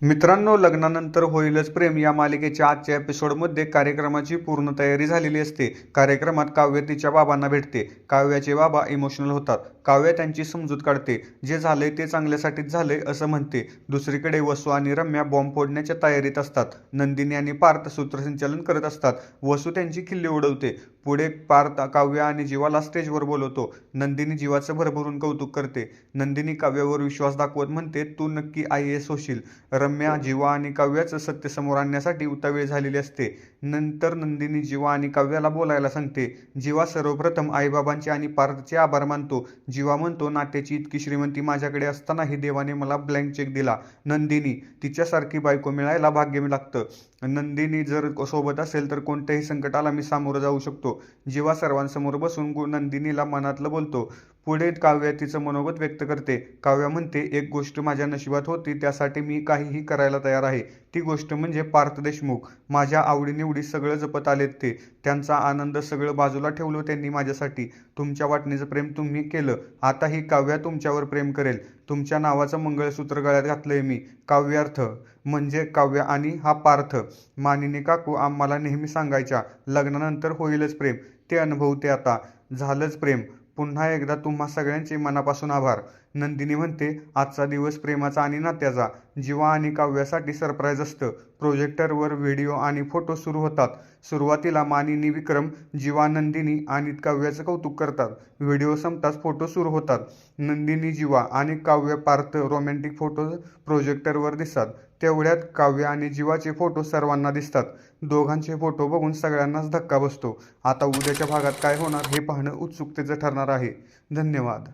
मित्रांनो, लग्नानंतर होईलच प्रेम या मालिकेच्या आजच्या एपिसोडमध्ये कार्यक्रमाची पूर्ण तयारी झालेली असते. कार्यक्रमात काव्य तिच्या बाबांना भेटते. काव्याचे बाबा इमोशनल होतात. काव्य त्यांची समजूत काढते. जे झालंय ते चांगल्यासाठीच झालंय असं म्हणते. दुसरीकडे वसू आणि रम्या बॉम्ब फोडण्याच्या तयारीत असतात. नंदिनी आणि पार्थ सूत्रसंचालन करत असतात. वसू त्यांची खिल्ली उडवते. पुढे पार्थ काव्य आणि जीवाला स्टेजवर बोलवतो. नंदिनी जीवाचं भरभरून कौतुक करते. नंदिनी काव्यावर विश्वास दाखवत म्हणते, तू नक्की IAS होशील. रम्या जीवा आणि काव्याचं सत्य समोर आणण्यासाठी उतावीळ झालेली असते. नंतर नंदिनी जीवा आणि काव्याला बोलायला सांगते. जीवा सर्वप्रथम आईबाबांचे आणि पार्थचे आभार मानतो. जीवा म्हणतो, नाट्याची इतकी श्रीमंती माझ्याकडे असतानाही देवाने मला ब्लँक चेक दिला. नंदिनी, तिच्यासारखी बायको मिळायला भाग्य लागतं. नंदिनी जर सोबत असेल तर कोणत्याही संकटाला मी सामोरं जाऊ शकतो. जीवा सर्वांसमोर बसून नंदिनीला मनातलं बोलतो. पुढे काव्य तिचं मनोगत व्यक्त करते. काव्य म्हणते, एक गोष्ट माझ्या नशिबात होती, त्यासाठी मी काहीही करायला तयार आहे. ती गोष्ट म्हणजे पार्थ देशमुख. माझ्या आवडीनिवडी सगळं जपत आलेत ते. त्यांचा आनंद सगळं बाजूला ठेवलं त्यांनी माझ्यासाठी. तुमच्या वाटणीचं प्रेम तुम्ही केलं. आताही काव्या तुमच्यावर प्रेम करेल. तुमच्या नावाचं मंगळसूत्र गळ्यात घातलंय मी. काव्यार्थ म्हणजे काव्य आणि हा पार्थ. मानिनी काकू आम्हाला नेहमी सांगायच्या, लग्नानंतर होईलच प्रेम. ते अनुभवते आता. झालंच प्रेम. पुन्हा एकदा तुम्हा सगळ्यांचे मनापासून आभार. नंदिनी म्हणते, आजचा दिवस प्रेमाचा आणि नात्याचा. जीवा आणि काव्यासाठी सरप्राईज असतं. प्रोजेक्टरवर व्हिडिओ आणि फोटो सुरू होतात. सुरुवातीला मानिनी विक्रम, जीवा नंदिनी आणि काव्याचं कौतुक करतात. व्हिडिओ संपताच फोटो सुरू होतात. नंदिनी, जीवा आणि काव्य पार्थ रोमॅन्टिक फोटो प्रोजेक्टरवर दिसतात. तेवढ्यात काव्य आणि जीवाचे फोटो सर्वांना दिसतात. दोघांचे फोटो बघून सगळ्यांनाच धक्का बसतो. आता उद्याच्या भागात काय होणार हे पाहणं उत्सुकतेचं ठरणार आहे. धन्यवाद.